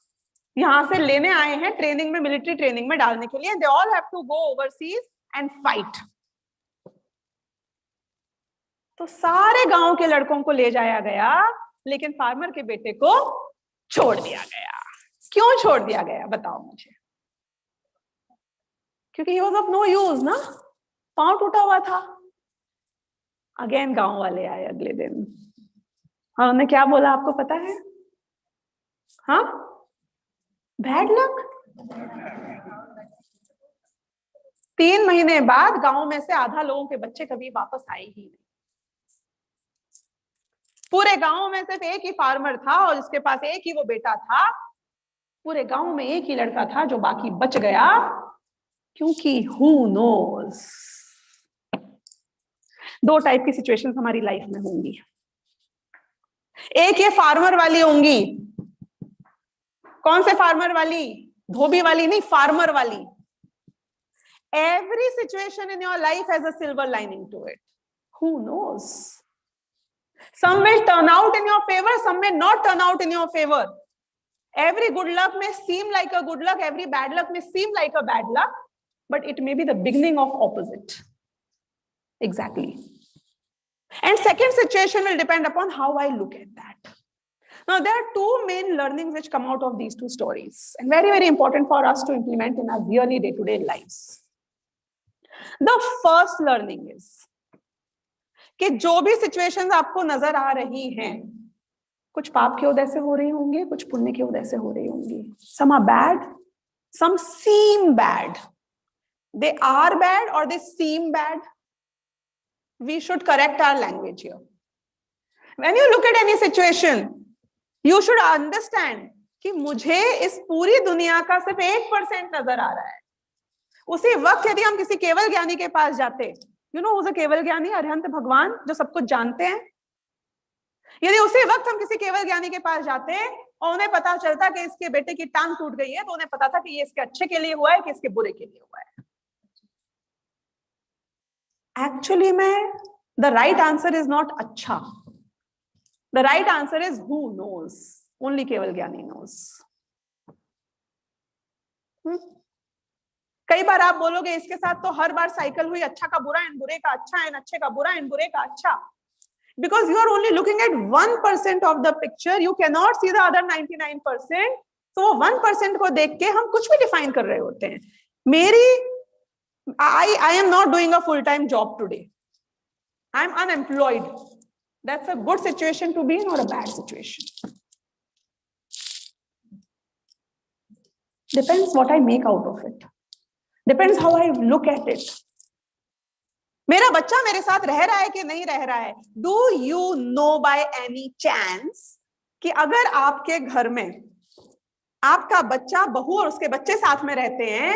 यहां से लेने आए हैं ट्रेनिंग में, मिलिट्री ट्रेनिंग में डालने के लिए. They all have to go overseas and fight. तो सारे गांव के लड़कों को ले जाया गया, लेकिन फार्मर के बेटे को छोड़ दिया गया. क्यों छोड़ दिया गया बताओ मुझे? क्योंकि he was of no use ना, पांव टूटा हुआ था. अगेन गांव वाले आए अगले दिन और उन्होंने क्या बोला आपको पता है? हाँ, बैड लक. 3 महीने बाद गांव में से आधा लोगों के बच्चे कभी वापस आए ही नहीं. पूरे गांव में सिर्फ एक ही फार्मर था और उसके पास एक ही वो बेटा था. पूरे गांव में एक ही लड़का था जो बाकी बच गया, क्योंकि who knows. 2 टाइप की सिचुएशंस हमारी लाइफ में होंगी. एक ये फार्मर वाली होंगी. कौन से फार्मर वाली? धोबी वाली नहीं, फार्मर वाली. Every situation in your life has a silver lining to it. Who knows? Some will turn out in your favor, some may not turn out in your favor. Every good luck may seem like a good luck, every bad luck may seem like a bad luck, but it may be the beginning of opposite. Exactly. And second situation will depend upon how I look at that. Now, there are two main learnings which come out of these two stories, and very, very important for us to implement in our really day-to-day lives. The first learning is कि जो भी situations आपको नजर आ रही हैं, कुछ पाप के उदय से हो रही होंगी, कुछ पुण्य के उदय से हो रही होंगी. Some are bad, some seem bad. They are bad or they seem bad. We should correct our language here. When you look at any situation, you should understand कि मुझे इस पूरी दुनिया का सिर्फ 1% नजर आ रहा है. उसी वक्त यदि हम किसी केवल ज्ञानी के पास जाते, you know who's a केवल ज्ञानी? अरिहंत भगवान, जो सब कुछ जानते हैं. यदि उसी वक्त हम किसी केवल ज्ञानी के पास जाते और उन्हें पता चलता कि इसके बेटे की टांग टूट गई है, तो उन्हें पता था कि ये इसके अच्छे के लिए हुआ है कि इसके बुरे के लिए हुआ है. Actually, the right answer is not अच्छा. The right answer is who knows. Only केवल ज्ञानी knows. कई बार आप बोलोगे इसके साथ तो हर बार साइकिल हुई, अच्छा का बुरा एंड बुरे का अच्छा एंड अच्छे का बुरा एंड बुरे का अच्छा. Because you are only looking at 1% of the picture, you cannot see the other 99%. So 1% को देख के हम कुछ भी define कर रहे होते हैं. I am not doing a full-time job today. I am unemployed. That's a good situation to be in or a bad situation. Depends what I make out of it. Depends how I look at it. मेरा बच्चा मेरे साथ रह रहा है कि नहीं रह रहा है. Do you know by any chance कि अगर आपके घर में आपका बच्चा, बहू और उसके बच्चे साथ में रहते हैं,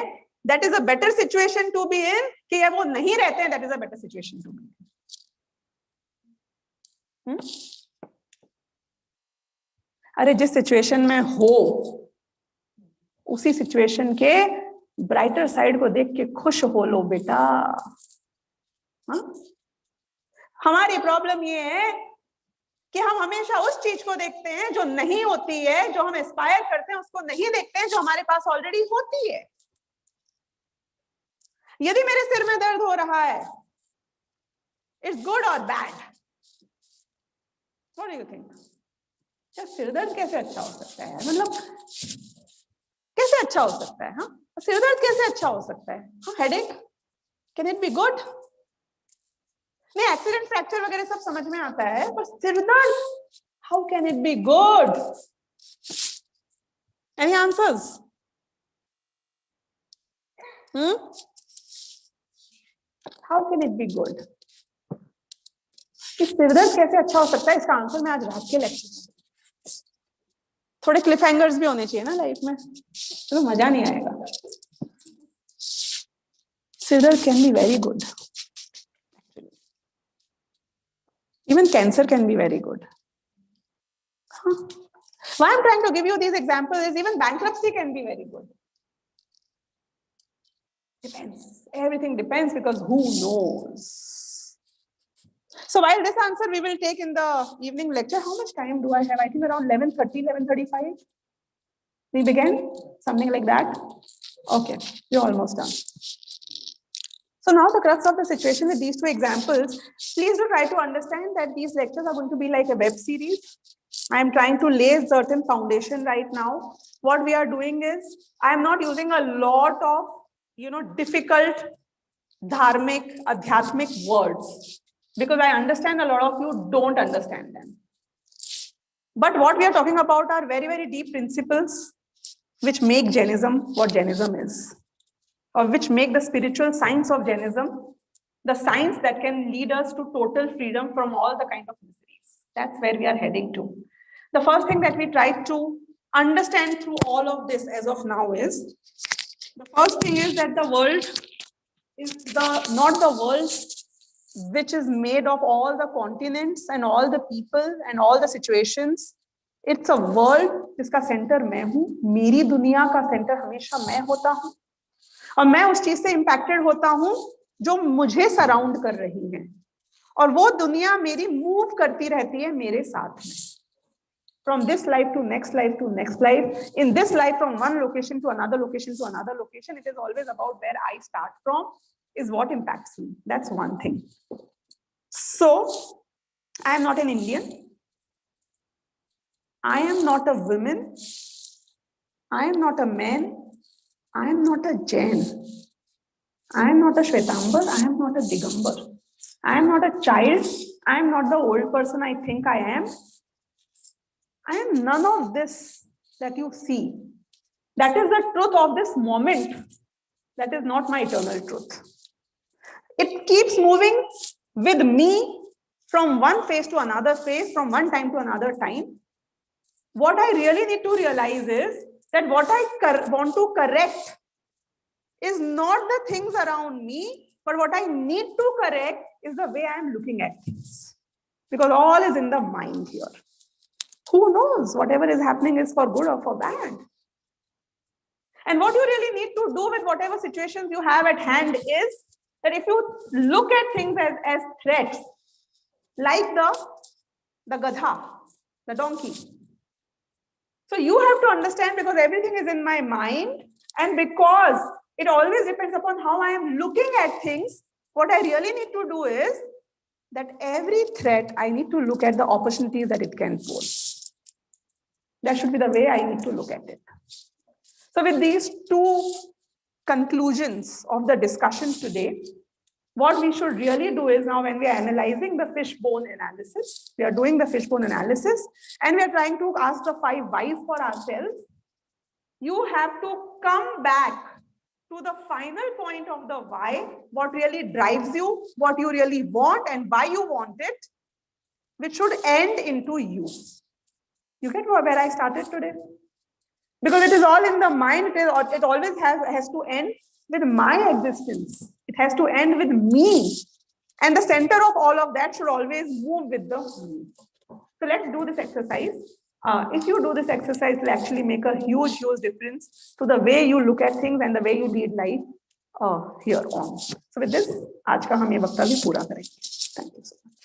that is a better situation to be in, कि वो नहीं रहते हैं, that is a better situation to be in. अरे जिस सिचुएशन में हो उसी सिचुएशन के ब्राइटर साइड को देख के खुश हो लो बेटा. हमारी प्रॉब्लम ये है कि हम हमेशा उस चीज को देखते हैं जो नहीं होती है, जो हम एस्पायर करते हैं उसको नहीं देखते हैं जो हमारे पास ऑलरेडी होती है. यदि मेरे सिर में दर्द हो रहा है, इट्स गुड और bad? What do you think? क्या सिर दर्द कैसे अच्छा हो सकता है? मतलब कैसे अच्छा हो सकता है? हाँ, सिर दर्द कैसे अच्छा हो सकता है? Headache, can it be good? नहीं, एक्सीडेंट फ्रैक्चर वगैरह सब समझ में आता है, पर सिर दर्द, how can it be good? Any answers? How can it be good? सिर दर्द कैसे अच्छा हो सकता है, इसका आंसर मैं आज रात के लेक्चर में. थोड़े क्लिफ हैंगर्स भी होने चाहिए ना लाइफ में, तो मजा नहीं आएगा. सिर दर्द can be very good. Even cancer can be very good. Why I'm trying to give you these examples is even bankruptcy can be very good. Depends. Everything depends because who knows? So while this answer we will take in the evening lecture, how much time do I have? I think around 11:30, 11:35. We begin? Something like that? Okay, we're almost done. So now the crux of the situation with these two examples, please do try to understand that these lectures are going to be like a web series. I am trying to lay a certain foundation right now. What we are doing is, I am not using a lot of, difficult dharmic, adhyatmic words, because I understand a lot of you don't understand them. But what we are talking about are very, very deep principles which make Jainism what Jainism is, or which make the spiritual science of Jainism the science that can lead us to total freedom from all the kind of miseries. That's where we are heading to. The first thing that we try to understand through all of this as of now is, the first thing is that the world is not the world which is made of all the continents and all the people and all the situations. It's a world जिसका centre मैं हूँ. मेरी दुनिया का centre हमेशा मैं होता हूँ और मैं उस चीज से इंपैक्टेड होता हूं जो मुझे सराउंड कर रही है, और वो दुनिया मेरी मूव करती रहती है मेरे साथ में. from this life to next life to next life, in this life from one location to another location to another location. It is always about where I start from is what impacts me. That's one thing. So I am not an Indian. I am not a woman. I am not a man. I am not a Jain. I am not a Shwetambar. I am not a Digambar. I am not a child. I am not the old person I think I am. I am none of this that you see. That is the truth of this moment. That is not my eternal truth. It keeps moving with me from one phase to another phase, from one time to another time. What I really need to realize is that what I want to correct is not the things around me, but what I need to correct is the way I am looking at things. Because all is in the mind here. Who knows? Whatever is happening is for good or for bad. And what you really need to do with whatever situations you have at hand is that if you look at things as threats, like the gadha, the donkey. So you have to understand, because everything is in my mind, and because it always depends upon how I am looking at things, what I really need to do is that every threat, I need to look at the opportunities that it can pose. That should be the way I need to look at it. So with these two conclusions of the discussion today, what we should really do is, now when we are analyzing the fishbone analysis, we are doing the fishbone analysis, and we are trying to ask the 5 whys for ourselves. You have to come back to the final point of the why, what really drives you, what you really want and why you want it, which should end into you. You get where I started today? Because it is all in the mind, it always has to end with my existence. It has to end with me. And the center of all of that should always move with the me. So let's do this exercise. If you do this exercise, it will actually make a huge, huge difference to the way you look at things and the way you lead life here on. So with this, आज का हम ये वक्तव्य पूरा करेंगे. Thank you so much.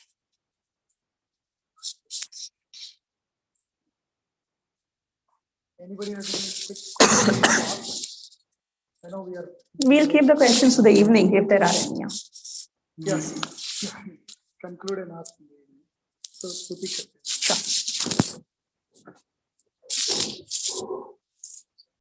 Anybody has any quick questions? I know we'll keep the questions to the evening if there are any. Yes. Conclude and ask. So, Sutika. Sure.